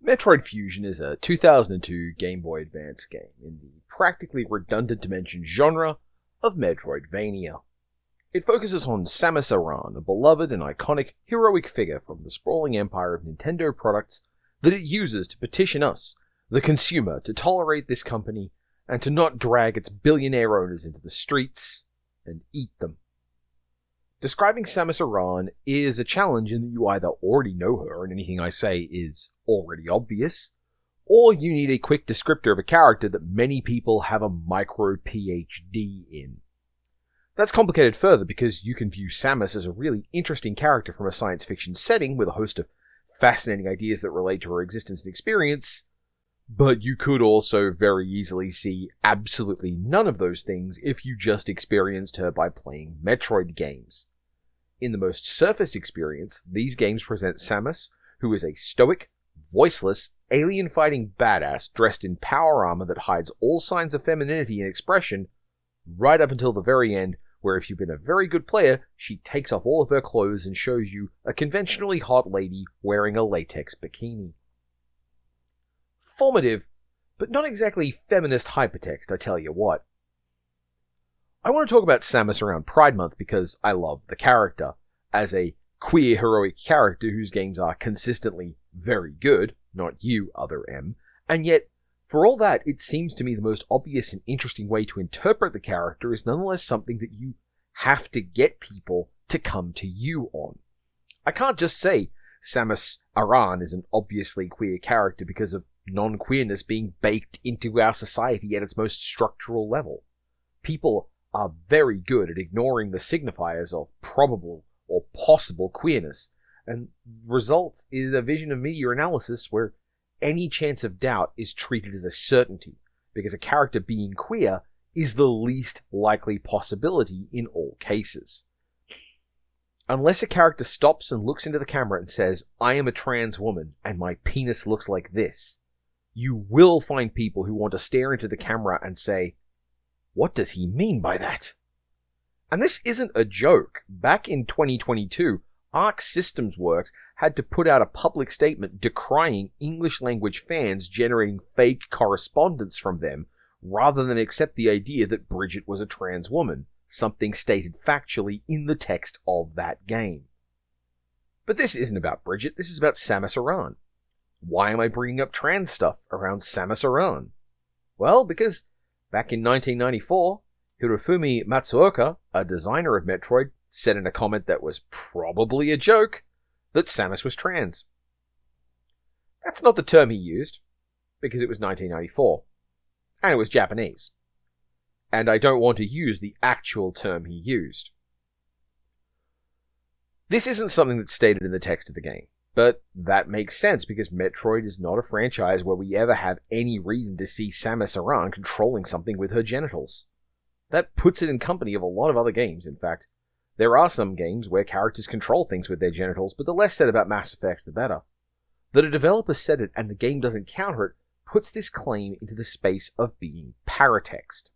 Metroid Fusion is a 2002 Game Boy Advance game in the practically redundant dimension genre of Metroidvania. It focuses on Samus Aran, a beloved and iconic heroic figure from the sprawling empire of Nintendo products that it uses to petition us, the consumer, to tolerate this company and to not drag its billionaire owners into the streets and eat them. Describing Samus Aran is a challenge in that you either already know her and anything I say is already obvious, or you need a quick descriptor of a character that many people have a micro PhD in. That's complicated further because you can view Samus as a really interesting character from a science fiction setting with a host of fascinating ideas that relate to her existence and experience, but you could also very easily see absolutely none of those things if you just experienced her by playing Metroid games. In the most surface experience, these games present Samus, who is a stoic, voiceless, alien-fighting badass dressed in power armor that hides all signs of femininity and expression, right up until the very end, where if you've been a very good player, she takes off all of her clothes and shows you a conventionally hot lady wearing a latex bikini. Formative, but not exactly feminist hypertext, I tell you what. I want to talk about Samus around Pride Month because I love the character, as a queer heroic character whose games are consistently very good, not you, other M, and yet, for all that, it seems to me the most obvious and interesting way to interpret the character is nonetheless something that you have to get people to come to you on. I can't just say Samus Aran is an obviously queer character because of non-queerness being baked into our society at its most structural level. People are very good at ignoring the signifiers of probable or possible queerness, and the result is a vision of media analysis where any chance of doubt is treated as a certainty, because a character being queer is the least likely possibility in all cases. Unless a character stops and looks into the camera and says, "I am a trans woman, and my penis looks like this," you will find people who want to stare into the camera and say, "What does he mean by that?" And this isn't a joke. Back in 2022, Arc Systems Works had to put out a public statement decrying English language fans generating fake correspondence from them rather than accept the idea that Bridget was a trans woman, something stated factually in the text of that game. But this isn't about Bridget, this is about Samus Aran. Why am I bringing up trans stuff around Samus Aran? Well, because back in 1994, Hirofumi Matsuoka, a designer of Metroid, said in a comment that was probably a joke that Samus was trans. That's not the term he used, because it was 1994, and it was Japanese. And I don't want to use the actual term he used. This isn't something that's stated in the text of the game, but that makes sense because Metroid is not a franchise where we ever have any reason to see Samus Aran controlling something with her genitals. That puts it in company of a lot of other games, in fact. There are some games where characters control things with their genitals, but the less said about Mass Effect, the better. That a developer said it and the game doesn't counter it puts this claim into the space of being paratext.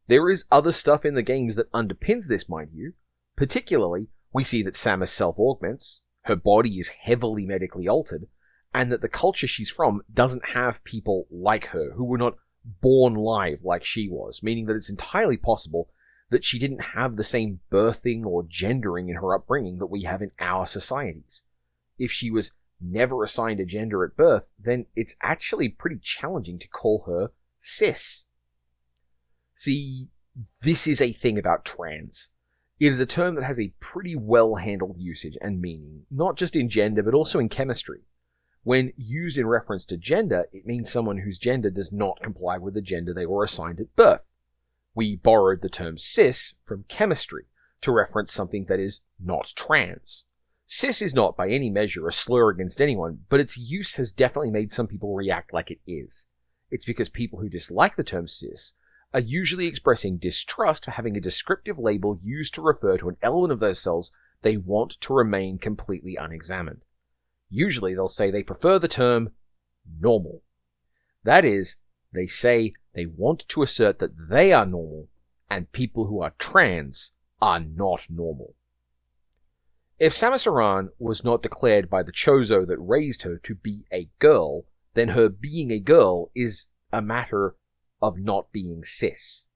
There is other stuff in the games that underpins this, mind you. Particularly, we see that Samus self-augments, her body is heavily medically altered, and that the culture she's from doesn't have people like her who were not born live like she was, meaning that it's entirely possible that she didn't have the same birthing or gendering in her upbringing that we have in our societies. If she was never assigned a gender at birth, then it's actually pretty challenging to call her cis. See, this is a thing about trans. It is a term that has a pretty well-handled usage and meaning, not just in gender, but also in chemistry. When used in reference to gender, it means someone whose gender does not comply with the gender they were assigned at birth. We borrowed the term cis from chemistry to reference something that is not trans. Cis is not by any measure a slur against anyone, but its use has definitely made some people react like it is. It's because people who dislike the term cis are usually expressing distrust for having a descriptive label used to refer to an element of themselves they want to remain completely unexamined. Usually they'll say they prefer the term normal. That is, they say they want to assert that they are normal and people who are trans are not normal. If Samus Aran was not declared by the Chozo that raised her to be a girl, then her being a girl is a matter of not being cis.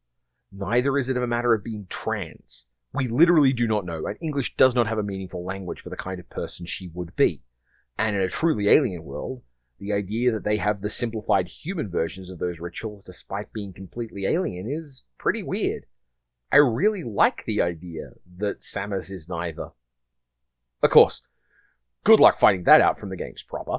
Neither is it a matter of being trans. We literally do not know, and English does not have a meaningful language for the kind of person she would be. And in a truly alien world, the idea that they have the simplified human versions of those rituals despite being completely alien is pretty weird. I really like the idea that Samus is neither. Of course, good luck finding that out from the games proper.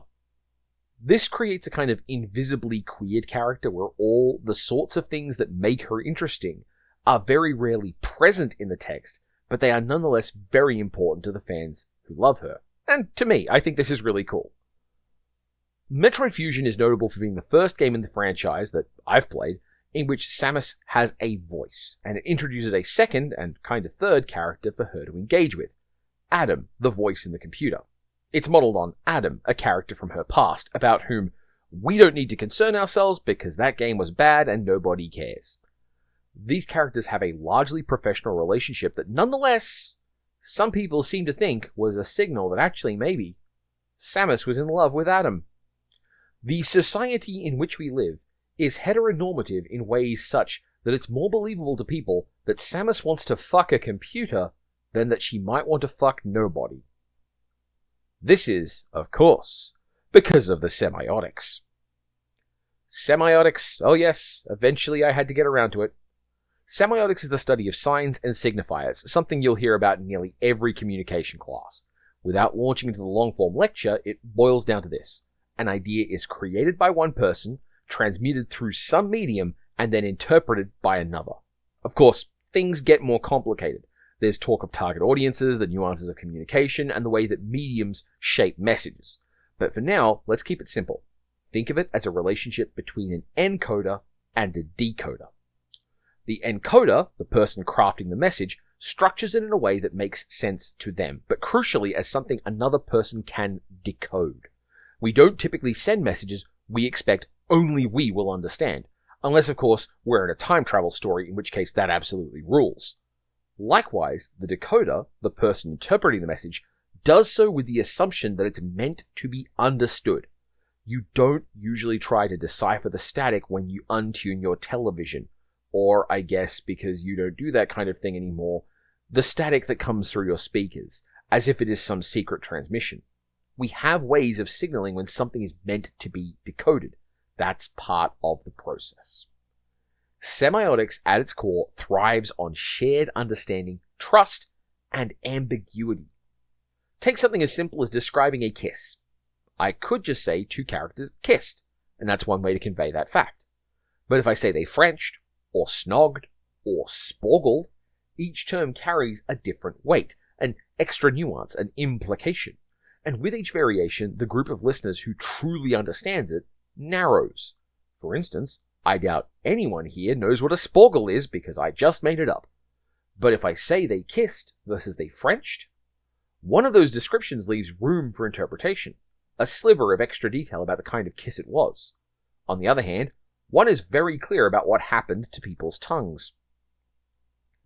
This creates a kind of invisibly queered character where all the sorts of things that make her interesting are very rarely present in the text, but they are nonetheless very important to the fans who love her. And to me, I think this is really cool. Metroid Fusion is notable for being the first game in the franchise that I've played in which Samus has a voice, and it introduces a second and kind of third character for her to engage with, Adam, the voice in the computer. It's modelled on Adam, a character from her past, about whom we don't need to concern ourselves because that game was bad and nobody cares. These characters have a largely professional relationship that nonetheless, some people seem to think was a signal that actually maybe Samus was in love with Adam. The society in which we live is heteronormative in ways such that it's more believable to people that Samus wants to fuck a computer than that she might want to fuck nobody. This is, of course, because of the semiotics. Semiotics, oh yes, eventually I had to get around to it. Semiotics is the study of signs and signifiers, something you'll hear about in nearly every communication class. Without launching into the long-form lecture, it boils down to this. An idea is created by one person, transmuted through some medium, and then interpreted by another. Of course, things get more complicated. There's talk of target audiences, the nuances of communication, and the way that mediums shape messages. But for now, let's keep it simple. Think of it as a relationship between an encoder and a decoder. The encoder, the person crafting the message, structures it in a way that makes sense to them, but crucially as something another person can decode. We don't typically send messages we expect only we will understand, unless of course we're in a time travel story, in which case that absolutely rules. Likewise, the decoder, the person interpreting the message, does so with the assumption that it's meant to be understood. You don't usually try to decipher the static when you untune your television, or I guess because you don't do that kind of thing anymore, the static that comes through your speakers, as if it is some secret transmission. We have ways of signaling when something is meant to be decoded. That's part of the process. Semiotics at its core thrives on shared understanding, trust, and ambiguity. Take something as simple as describing a kiss. I could just say two characters kissed, and that's one way to convey that fact. But if I say they Frenched, or snogged, or sporgled, each term carries a different weight, an extra nuance, an implication. And with each variation, the group of listeners who truly understands it narrows. For instance, I doubt anyone here knows what a sporgle is because I just made it up. But if I say they kissed versus they Frenched, one of those descriptions leaves room for interpretation, a sliver of extra detail about the kind of kiss it was. On the other hand, one is very clear about what happened to people's tongues.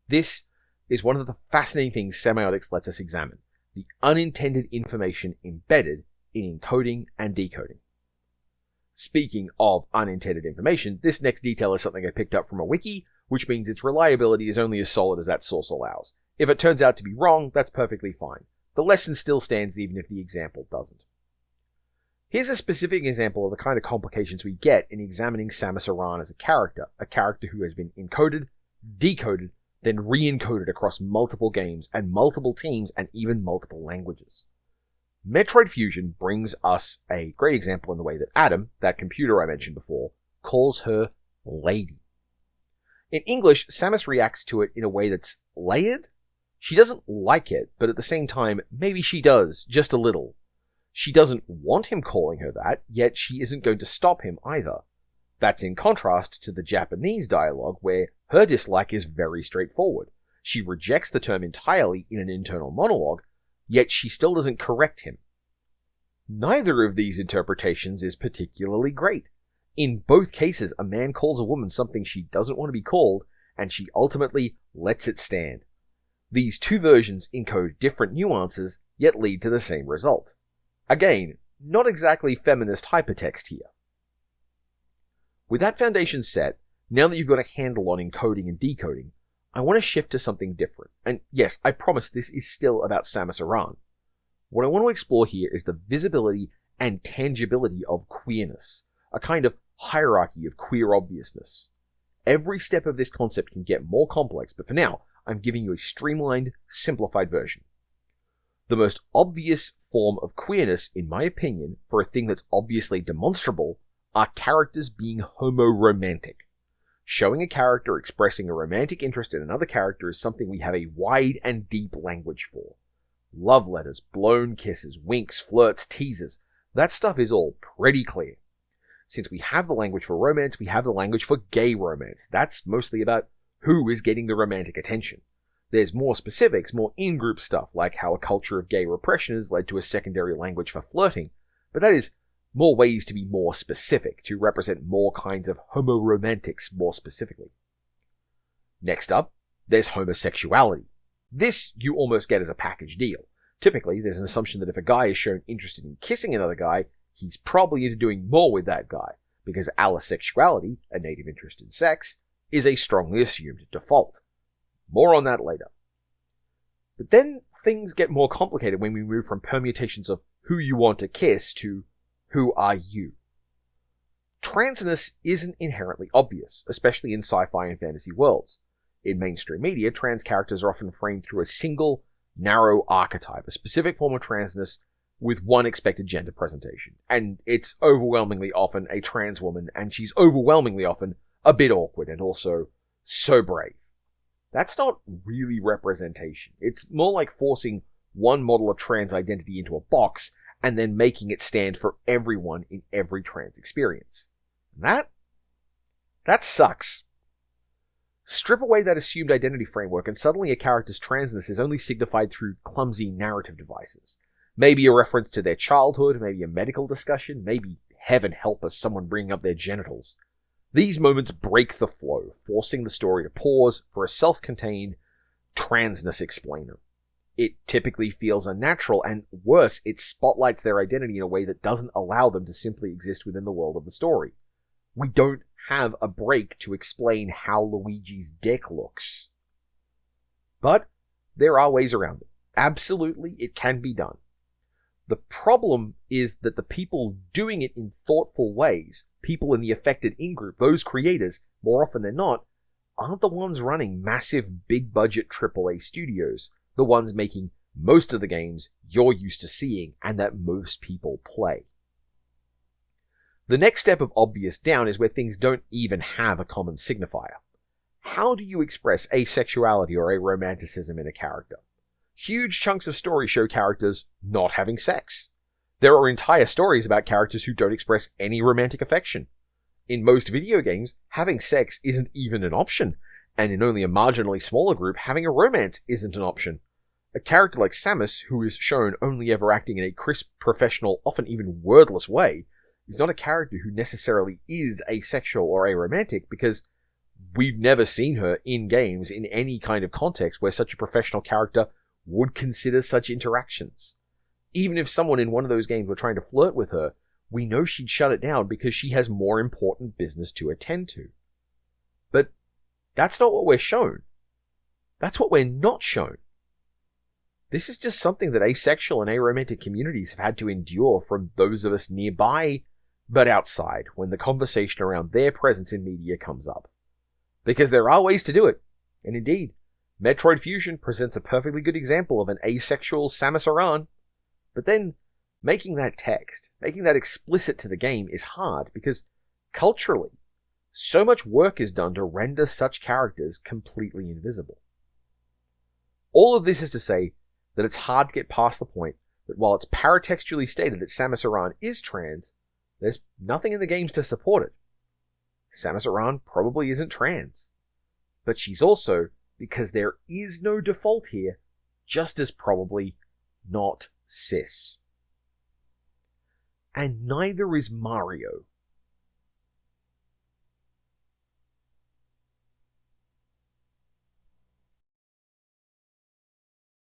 This is one of the fascinating things semiotics lets us examine, the unintended information embedded in encoding and decoding. Speaking of unintended information, this next detail is something I picked up from a wiki, which means its reliability is only as solid as that source allows. If it turns out to be wrong, that's perfectly fine. The lesson still stands even if the example doesn't. Here's a specific example of the kind of complications we get in examining Samus Aran as a character who has been encoded, decoded, then re-encoded across multiple games and multiple teams and even multiple languages. Metroid Fusion brings us a great example in the way that Adam, that computer I mentioned before, calls her lady. In English, Samus reacts to it in a way that's layered. She doesn't like it, but at the same time, maybe she does, just a little. She doesn't want him calling her that, yet she isn't going to stop him either. That's in contrast to the Japanese dialogue, where her dislike is very straightforward. She rejects the term entirely in an internal monologue, yet she still doesn't correct him. Neither of these interpretations is particularly great. In both cases, a man calls a woman something she doesn't want to be called, and she ultimately lets it stand. These two versions encode different nuances, yet lead to the same result. Again, not exactly feminist hypertext here. With that foundation set, now that you've got a handle on encoding and decoding, I want to shift to something different. And yes, I promise this is still about Samus Aran. What I want to explore here is the visibility and tangibility of queerness, a kind of hierarchy of queer obviousness. Every step of this concept can get more complex, but for now, I'm giving you a streamlined, simplified version. The most obvious form of queerness, in my opinion, for a thing that's obviously demonstrable, are characters being homoromantic. Showing a character expressing a romantic interest in another character is something we have a wide and deep language for. Love letters, blown kisses, winks, flirts, teasers, that stuff is all pretty clear. Since we have the language for romance, we have the language for gay romance. That's mostly about who is getting the romantic attention. There's more specifics, more in-group stuff, like how a culture of gay repression has led to a secondary language for flirting, but that is more ways to be more specific, to represent more kinds of homoromantics more specifically. Next up, there's homosexuality. This you almost get as a package deal. Typically, there's an assumption that if a guy is shown interested in kissing another guy, he's probably into doing more with that guy, because allosexuality, a native interest in sex, is a strongly assumed default. More on that later. But then things get more complicated when we move from permutations of who you want to kiss to who are you. Transness isn't inherently obvious, especially in sci-fi and fantasy worlds. In mainstream media, trans characters are often framed through a single, narrow archetype, a specific form of transness with one expected gender presentation. And it's overwhelmingly often a trans woman, and she's overwhelmingly often a bit awkward and also so brave. That's not really representation. It's more like forcing one model of trans identity into a box and then making it stand for everyone in every trans experience. And that sucks. Strip away that assumed identity framework and suddenly a character's transness is only signified through clumsy narrative devices. Maybe a reference to their childhood, maybe a medical discussion, maybe, heaven help us, someone bringing up their genitals. These moments break the flow, forcing the story to pause for a self-contained transness explainer. It typically feels unnatural, and worse, it spotlights their identity in a way that doesn't allow them to simply exist within the world of the story. We don't have a break to explain how Luigi's dick looks. But there are ways around it. Absolutely, it can be done. The problem is that the people doing it in thoughtful ways, people in the affected in-group, those creators, more often than not, aren't the ones running massive big-budget AAA studios, the ones making most of the games you're used to seeing and that most people play. The next step of obvious down is where things don't even have a common signifier. How do you express asexuality or aromanticism in a character? Huge chunks of story show characters not having sex. There are entire stories about characters who don't express any romantic affection. In most video games, having sex isn't even an option, and in only a marginally smaller group, having a romance isn't an option. A character like Samus, who is shown only ever acting in a crisp, professional, often even wordless way, is not a character who necessarily is asexual or aromantic, because we've never seen her in games in any kind of context where such a professional character would consider such interactions. Even if someone in one of those games were trying to flirt with her, we know she'd shut it down because she has more important business to attend to. But that's not what we're shown. That's what we're not shown. This is just something that asexual and aromantic communities have had to endure from those of us nearby but outside when the conversation around their presence in media comes up. Because there are ways to do it, and indeed, Metroid Fusion presents a perfectly good example of an asexual Samus Aran. But then, making that text, making that explicit to the game is hard because, culturally, so much work is done to render such characters completely invisible. All of this is to say that it's hard to get past the point that while it's paratextually stated that Samus Aran is trans, there's nothing in the games to support it. Samus Aran probably isn't trans. But she's also, because there is no default here, just as probably not cis. And neither is Mario.